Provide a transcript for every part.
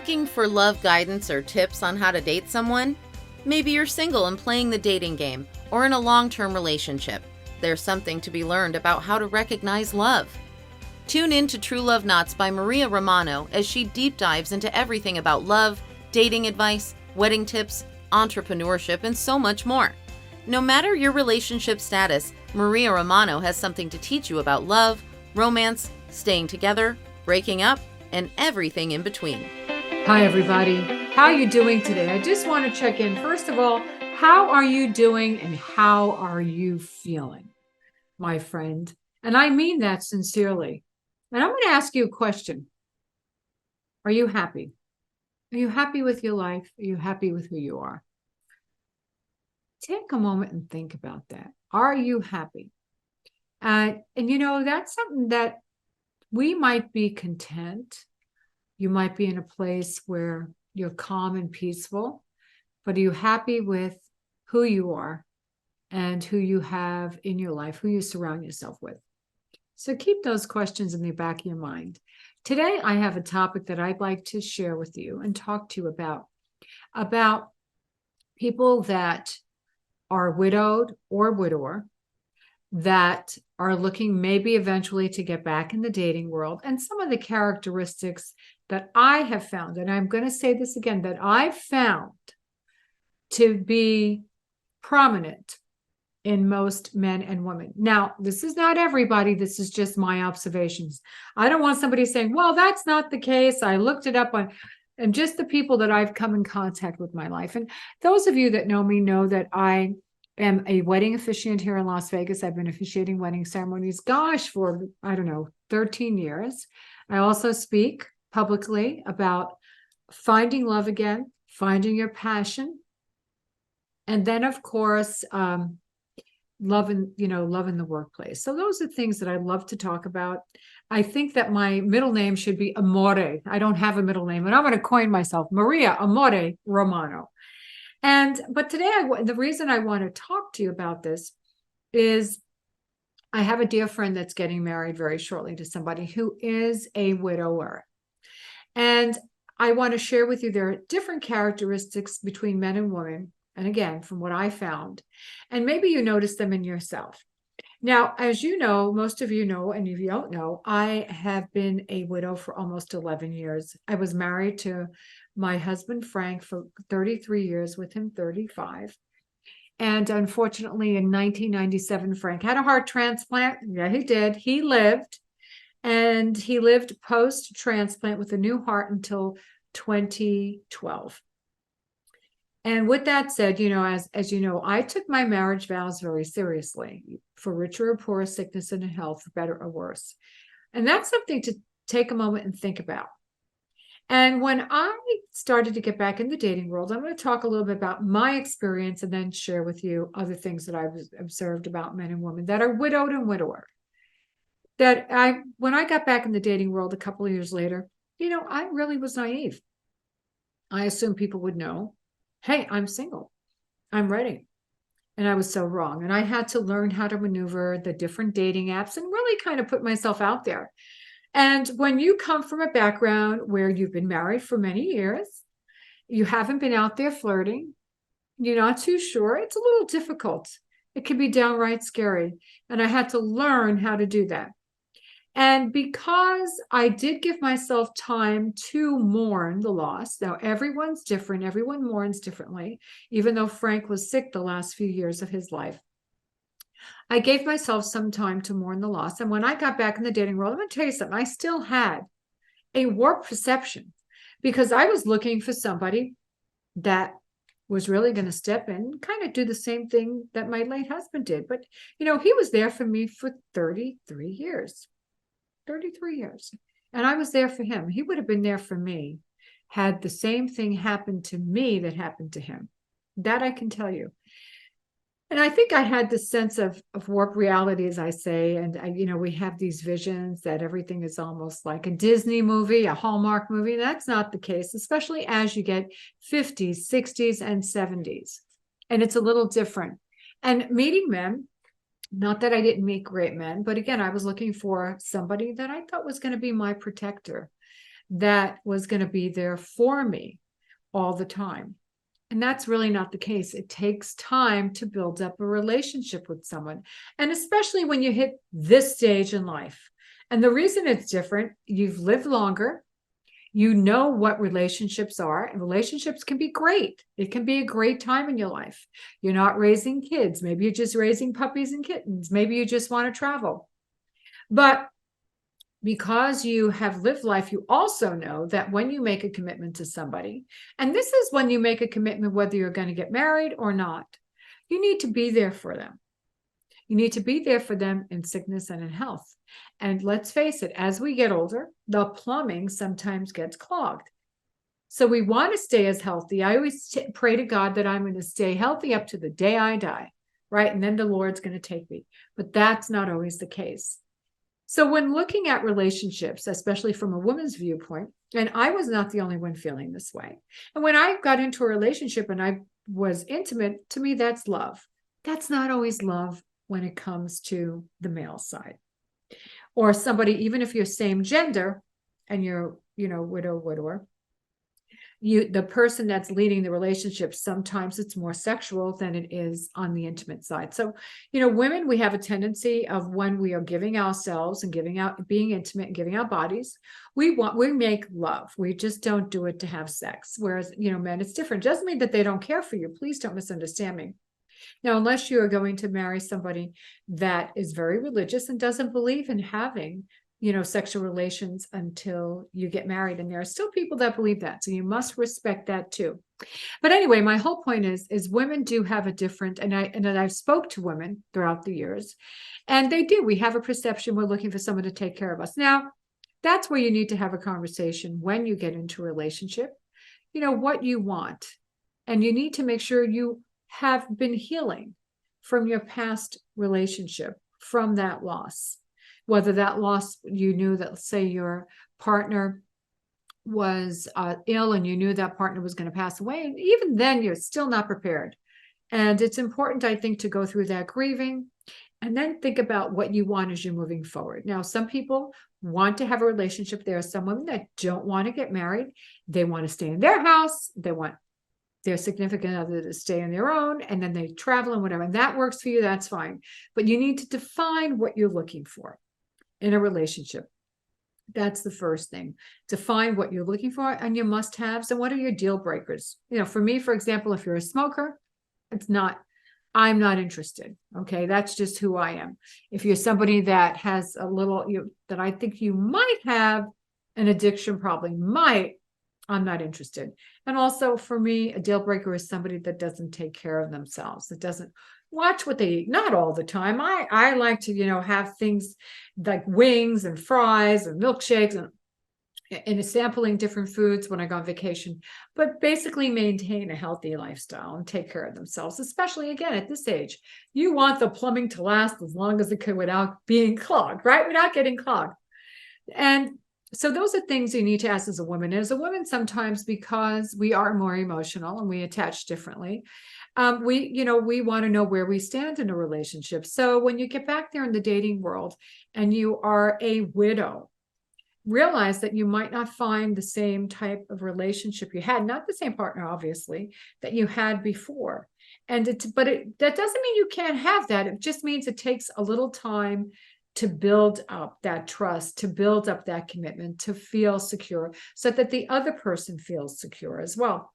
Looking for love guidance or tips on how to date someone? Maybe you're single and playing the dating game, or in a long-term relationship. There's something to be learned about how to recognize love. Tune in to True Love Knots by Maria Romano as she deep dives into everything about love, dating advice, wedding tips, entrepreneurship, and so much more. No matter your relationship status, Maria Romano has something to teach you about love, romance, staying together, breaking up, and everything in between. Hi, everybody. How are you doing today? I just want to check in. First of all, how are you doing and how are you feeling, my friend? And I mean that sincerely. And I'm going to ask you a question. Are you happy? Are you happy with your life? Are you happy with who you are? Take a moment and think about that. Are you happy? And you know, that's something that we might be content. You might be in a place where you're calm and peaceful, but are you happy with who you are and who you have in your life, who you surround yourself with? So keep those questions in the back of your mind. Today, I have a topic that I'd like to share with you and talk to you about people that are widowed or widower, that are looking maybe eventually to get back in the dating world, and some of the characteristics that I have found, and I'm going to say this again, that I've found to be prominent in most men and women. Now, this is not everybody. This is just my observations. I don't want somebody saying, well, that's not the case. I looked it up on, and just the people that I've come in contact with in my life. And those of you that know me know that I am a wedding officiant here in Las Vegas. I've been officiating wedding ceremonies, for, 13 years. I also speak publicly about finding love again, finding your passion. And then, of course, love in the workplace. So those are things that I love to talk about. I think that my middle name should be Amore. I don't have a middle name, and I'm going to coin myself Maria Amore Romano. But today, the reason I want to talk to you about this is I have a dear friend that's getting married very shortly to somebody who is a widower. And I want to share with you there are different characteristics between men and women. And again, from what I found, and maybe you notice them in yourself. Now, as you know, most of you know, and if you don't know, I have been a widow for almost 11 years. I was married to my husband, Frank, for 33 years, with him 35. And unfortunately, in 1997, Frank had a heart transplant. Yeah, he did. He lived, and he lived post-transplant with a new heart until 2012. And with that said, as you know, I took my marriage vows very seriously, for richer or poorer, sickness and health, for better or worse. And that's something to take a moment and think about. And when I started to get back in the dating world, I'm going to talk a little bit about my experience and then share with you other things that I've observed about men and women that are widowed and widower. When I got back in the dating world a couple of years later, I really was naive. I assumed people would know, hey, I'm single, I'm ready. And I was so wrong. And I had to learn how to maneuver the different dating apps and really kind of put myself out there. And when you come from a background where you've been married for many years, you haven't been out there flirting, you're not too sure, it's a little difficult. It can be downright scary. And I had to learn how to do that. And because I did give myself time to mourn the loss, now everyone's different, everyone mourns differently, even though Frank was sick the last few years of his life. I gave myself some time to mourn the loss. And when I got back in the dating world, I'm going to tell you something, I still had a warped perception because I was looking for somebody that was really going to step in and kind of do the same thing that my late husband did. But, he was there for me for 33 years. 33 years. And I was there for him. He would have been there for me had the same thing happened to me that happened to him. That I can tell you. And I think I had this sense of warped reality, as I say. And, we have these visions that everything is almost like a Disney movie, a Hallmark movie. That's not the case, especially as you get 50s, 60s, and 70s. And it's a little different. And meeting men, not that I didn't meet great men, but again, I was looking for somebody that I thought was going to be my protector. that was going to be there for me all the time. And that's really not the case. It takes time to build up a relationship with someone. And especially when you hit this stage in life. And the reason it's different, you've lived longer, you know what relationships are, and relationships can be great. It can be a great time in your life. You're not raising kids. Maybe you're just raising puppies and kittens. Maybe you just want to travel. But because you have lived life, you also know that when you make a commitment to somebody, and this is when you make a commitment, whether you're going to get married or not, you need to be there for them. You need to be there for them in sickness and in health. And let's face it, as we get older, the plumbing sometimes gets clogged. So we want to stay as healthy. I always pray to God that I'm going to stay healthy up to the day I die, right? And then the Lord's going to take me. But that's not always the case. So when looking at relationships, especially from a woman's viewpoint, and I was not the only one feeling this way. And when I got into a relationship and I was intimate, to me, that's love. That's not always love when it comes to the male side. Or somebody, even if you're same gender and you're, widow, widower, the person that's leading the relationship, sometimes it's more sexual than it is on the intimate side. So, women, we have a tendency of when we are giving ourselves and being intimate and giving our bodies, we make love. We just don't do it to have sex. Whereas, men, it's different. Doesn't mean that they don't care for you. Please don't misunderstand me. Now, unless you are going to marry somebody that is very religious and doesn't believe in having, sexual relations until you get married. And there are still people that believe that. So you must respect that too. But anyway, my whole point is women do have a different, and I've spoke to women throughout the years, and they do. We have a perception we're looking for someone to take care of us. Now, that's where you need to have a conversation when you get into a relationship, what you want. And you need to make sure you have been healing from your past relationship, from that loss. Whether that loss, you knew that, say, your partner was ill and you knew that partner was going to pass away, and even then you're still not prepared. And it's important, I think, to go through that grieving and then think about what you want as you're moving forward. Now, some people want to have a relationship. There are some women that don't want to get married. They want to stay in their house. They want their significant other to stay on their own, and then they travel and whatever. And that works for you, that's fine. But you need to define what you're looking for in a relationship. That's the first thing. Define what you're looking for and your must-haves, and what are your deal breakers. For me, for example, if you're a smoker, I'm not interested. Okay, that's just who I am. If you're somebody that has a little, that I think you might have an addiction, I'm not interested. And also for me, a deal breaker is somebody that doesn't take care of themselves, that doesn't watch what they eat. Not all the time. I like to, have things like wings and fries and milkshakes and sampling different foods when I go on vacation, but basically maintain a healthy lifestyle and take care of themselves, especially again at this age. You want the plumbing to last as long as it could without being clogged, right? Without getting clogged. And so those are things you need to ask as a woman. And as a woman, sometimes because we are more emotional and we attach differently, we want to know where we stand in a relationship. So when you get back there in the dating world and you are a widow, realize that you might not find the same type of relationship you had, not the same partner, obviously, that you had before. And that doesn't mean you can't have that. It just means it takes a little time to build up that trust, to build up that commitment, to feel secure, so that the other person feels secure as well.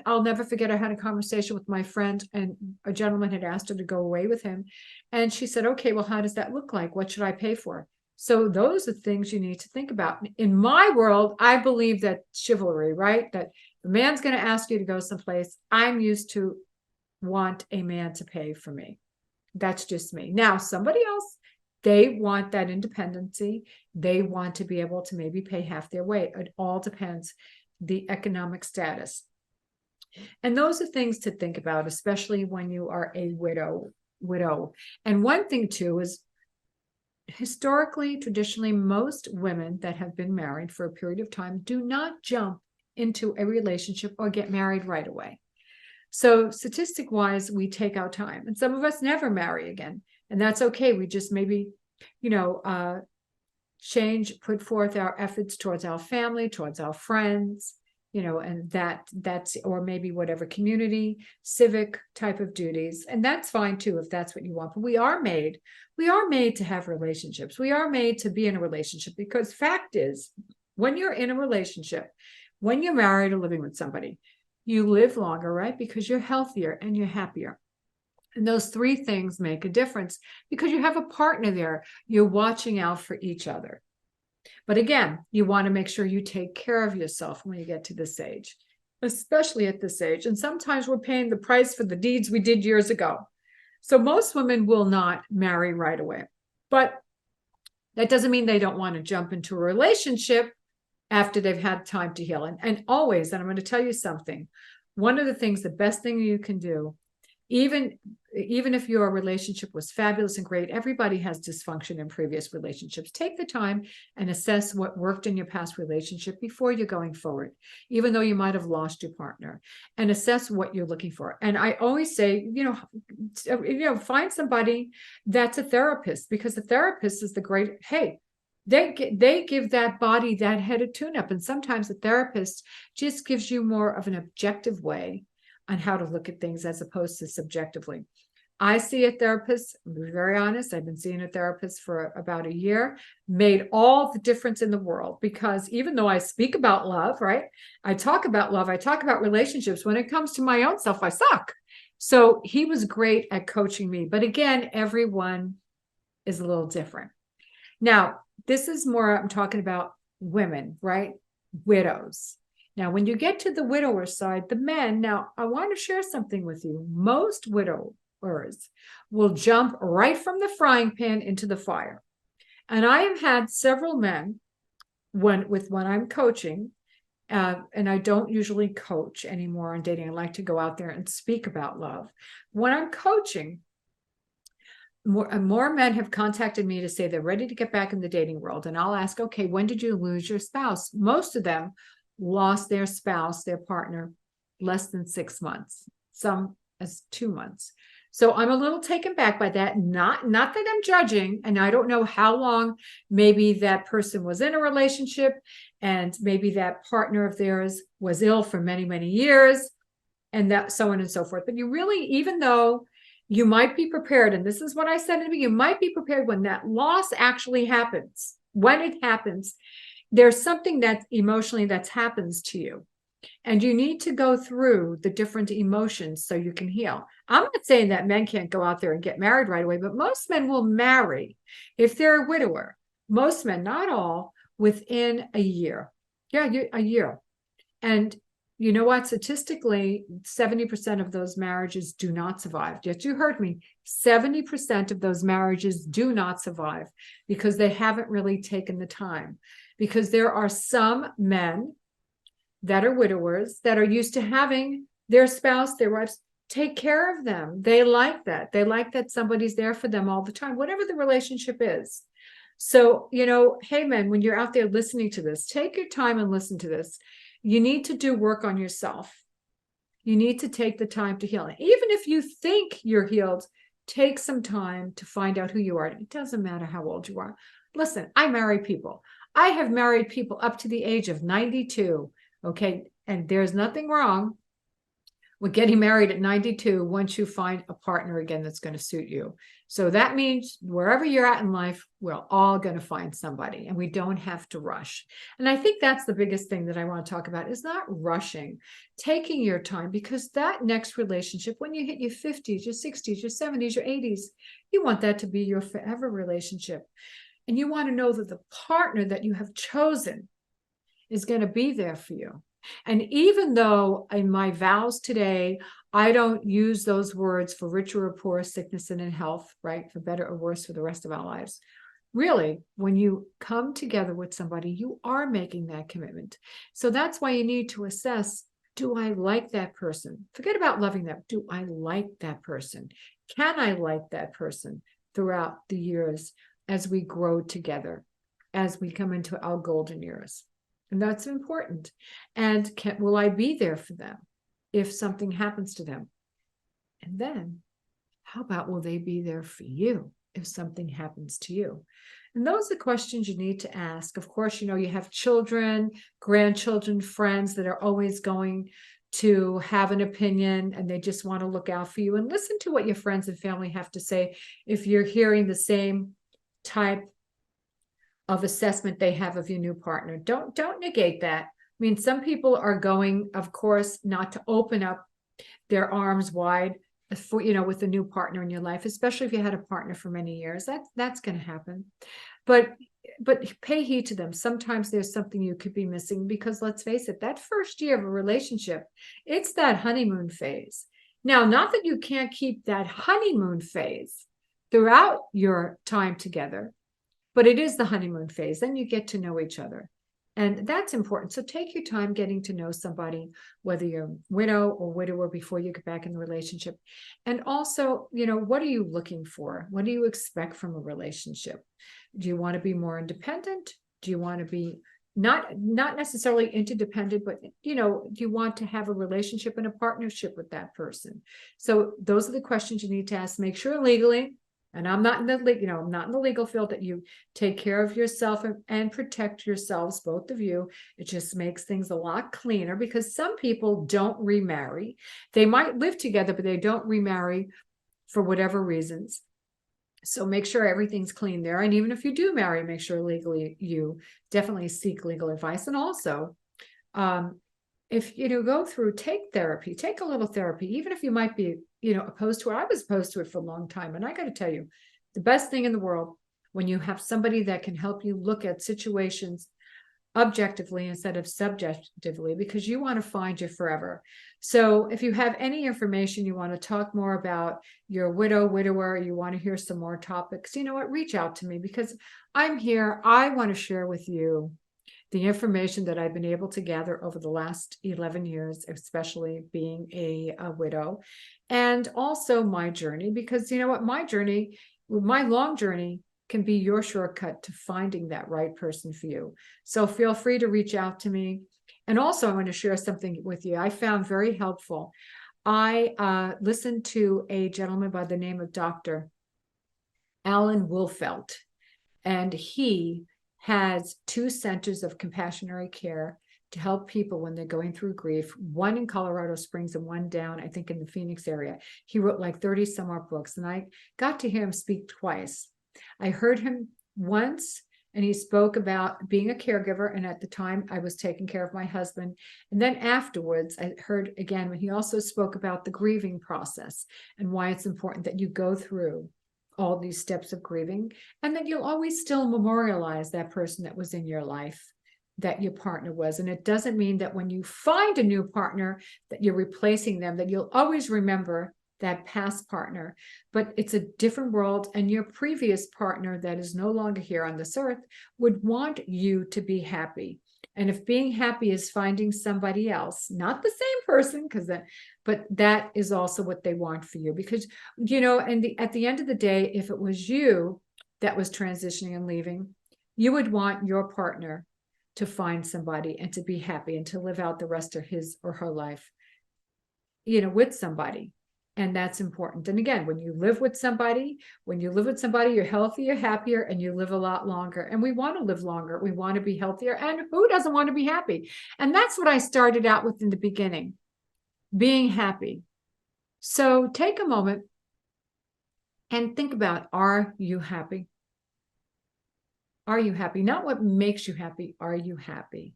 I'll never forget, I had a conversation with my friend, and a gentleman had asked her to go away with him. And she said, okay, well, how does that look like? What should I pay for? So those are things you need to think about. In my world, I believe that chivalry, right? That the man's going to ask you to go someplace. I'm used to want a man to pay for me. That's just me. Now, somebody else, they want that independency. They want to be able to maybe pay half their way. It all depends the economic status. And those are things to think about, especially when you are a widow. And one thing too is, historically, traditionally, most women that have been married for a period of time do not jump into a relationship or get married right away. So statistic wise, we take our time, and some of us never marry again, and that's okay. We just maybe, put forth our efforts towards our family, towards our friends, and that's, or maybe whatever community, civic type of duties. And that's fine too, if that's what you want. But we are made to have relationships. We are made to be in a relationship, because fact is, when you're in a relationship, when you're married or living with somebody, you live longer, right? Because you're healthier and you're happier. And those three things make a difference, because you have a partner there. You're watching out for each other. But again, you want to make sure you take care of yourself when you get to this age, especially at this age. And sometimes we're paying the price for the deeds we did years ago. So most women will not marry right away. But that doesn't mean they don't want to jump into a relationship after they've had time to heal. And always, and I'm going to tell you something, one of the things, the best thing you can do, even if your relationship was fabulous and great, everybody has dysfunction in previous relationships. Take the time and assess what worked in your past relationship before you're going forward, even though you might have lost your partner, and assess what you're looking for. And I always say, find somebody that's a therapist, because the therapist is the great, hey, they give that body that head a tune-up. And sometimes the therapist just gives you more of an objective way on how to look at things, as opposed to subjectively. I see a therapist, I'll be very honest, I've been seeing a therapist for about a year, made all the difference in the world, because even though I speak about love, right? I talk about love, I talk about relationships. When it comes to my own self, I suck. So he was great at coaching me. But again, everyone is a little different. Now, this is more, I'm talking about women, right? Widows. Now, when you get to the widower side, the men, now I want to share something with you. Most widowers will jump right from the frying pan into the fire. And I have had several men when I'm coaching, and I don't usually coach anymore on dating. I like to go out there and speak about love. When I'm coaching, more men have contacted me to say they're ready to get back in the dating world. And I'll ask, okay, when did you lose your spouse? Most of them lost their spouse, their partner, less than 6 months, some as 2 months. So I'm a little taken back by that. Not that I'm judging, and I don't know how long maybe that person was in a relationship, and maybe that partner of theirs was ill for many, many years, and that so on and so forth. But you really, even though you might be prepared, and this is what I said in the beginning, you might be prepared when that loss actually happens. When it happens, there's something that emotionally that happens to you. And you need to go through the different emotions so you can heal. I'm not saying that men can't go out there and get married right away, but most men will marry if they're a widower. Most men, not all, within a year. Yeah, a year. And you know what? Statistically, 70% of those marriages do not survive. Yes, you heard me. 70% of those marriages do not survive because they haven't really taken the time. Because there are some men that are widowers that are used to having their spouse, their wives, take care of them. They like that. They like that somebody's there for them all the time, whatever the relationship is. So, hey, men, when you're out there listening to this, take your time and listen to this. You need to do work on yourself. You need to take the time to heal. Even if you think you're healed, take some time to find out who you are. It doesn't matter how old you are. Listen, I marry people. I have married people up to the age of 92. Okay. And there's nothing wrong with getting married at 92 once you find a partner again that's going to suit you. So that means wherever you're at in life, we're all going to find somebody, and we don't have to rush. And I think that's the biggest thing that I want to talk about, is not rushing, taking your time, because that next relationship, when you hit your 50s, your 60s, your 70s, your 80s, you want that to be your forever relationship. And you want to know that the partner that you have chosen is going to be there for you. And even though in my vows today, I don't use those words for richer or poor, sickness and in health, right? For better or worse for the rest of our lives. Really, when you come together with somebody, you are making that commitment. So that's why you need to assess, do I like that person? Forget about loving them. Do I like that person? Can I like that person throughout the years as we grow together, as we come into our golden years? And that's important. And will I be there for them if something happens to them? And then how about, will they be there for you if something happens to you? And those are questions you need to ask. Of course, you have children, grandchildren, friends that are always going to have an opinion, and they just want to look out for you. And listen to what your friends and family have to say if you're hearing the same type of assessment they have of your new partner. Don't negate that. I mean, some people are going, of course, not to open up their arms wide for, with a new partner in your life, especially if you had a partner for many years. That's going to happen. But pay heed to them. Sometimes there's something you could be missing, because let's face it, that first year of a relationship, it's that honeymoon phase. Now, not that you can't keep that honeymoon phase throughout your time together, but it is the honeymoon phase. Then you get to know each other. And that's important. So take your time getting to know somebody, whether you're widow or widower, before you get back in the relationship. And also, what are you looking for? What do you expect from a relationship? Do you want to be more independent? Do you want to be not necessarily interdependent, but, do you want to have a relationship and a partnership with that person? So those are the questions you need to ask. Make sure legally, and I'm not in the legal field, that you take care of yourself and protect yourselves, both of you. It just makes things a lot cleaner, because some people don't remarry. They might live together, but they don't remarry for whatever reasons. So make sure everything's clean there. And even if you do marry, make sure legally you definitely seek legal advice. And also, if go through, take a little therapy, even if you might be opposed to it. I was opposed to it for a long time, and I got to tell you, the best thing in the world, when you have somebody that can help you look at situations objectively instead of subjectively, because you want to find your forever. So if you have any information, you want to talk more about your widower, you want to hear some more topics, reach out to me, because I'm here. I want to share with you the information that I've been able to gather over the last 11 years, especially being a widow, and also my journey, because my long journey can be your shortcut to finding that right person for you. So feel free to reach out to me. And also, I want to share something with you I found very helpful. I listened to a gentleman by the name of Dr. Alan Wolfelt, and he has 2 centers of compassionate care to help people when they're going through grief, one in Colorado Springs and one down, I think, in the Phoenix area. He wrote like 30 some odd books, and I got to hear him speak twice. I heard him once, and he spoke about being a caregiver, and at the time I was taking care of my husband. And then afterwards, I heard again when he also spoke about the grieving process and why it's important that you go through all these steps of grieving, and that you'll always still memorialize that person that was in your life, that your partner was. And it doesn't mean that when you find a new partner that you're replacing them, that you'll always remember that past partner, but it's a different world, and your previous partner that is no longer here on this earth would want you to be happy. And if being happy is finding somebody else, not the same person, but that is also what they want for you, because, at the end of the day, if it was you that was transitioning and leaving, you would want your partner to find somebody and to be happy and to live out the rest of his or her life, with somebody. And that's important. And again, when you live with somebody, you're healthier, happier, and you live a lot longer. And we want to live longer. We want to be healthier. And who doesn't want to be happy? And that's what I started out with in the beginning, being happy. So take a moment and think about, are you happy? Are you happy? Not what makes you happy. Are you happy?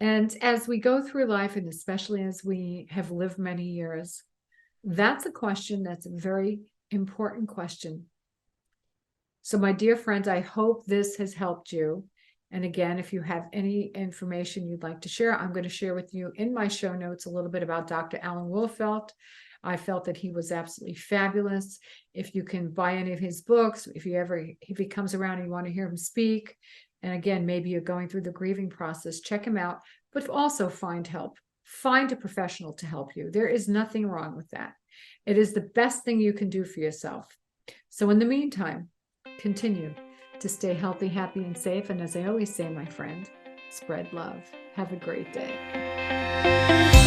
And as we go through life, and especially as we have lived many years, that's a question that's a very important question. So my dear friends, I hope this has helped you. And again, if you have any information you'd like to share, I'm going to share with you in my show notes a little bit about Dr. Alan Wolfelt. I felt that he was absolutely fabulous. If you can buy any of his books, if he comes around and you want to hear him speak, and again, maybe you're going through the grieving process, check him out, but also find help. Find a professional to help you. There is nothing wrong with that. It is the best thing you can do for yourself. So in the meantime, continue to stay healthy, happy, and safe. And as I always say, my friend, spread love. Have a great day.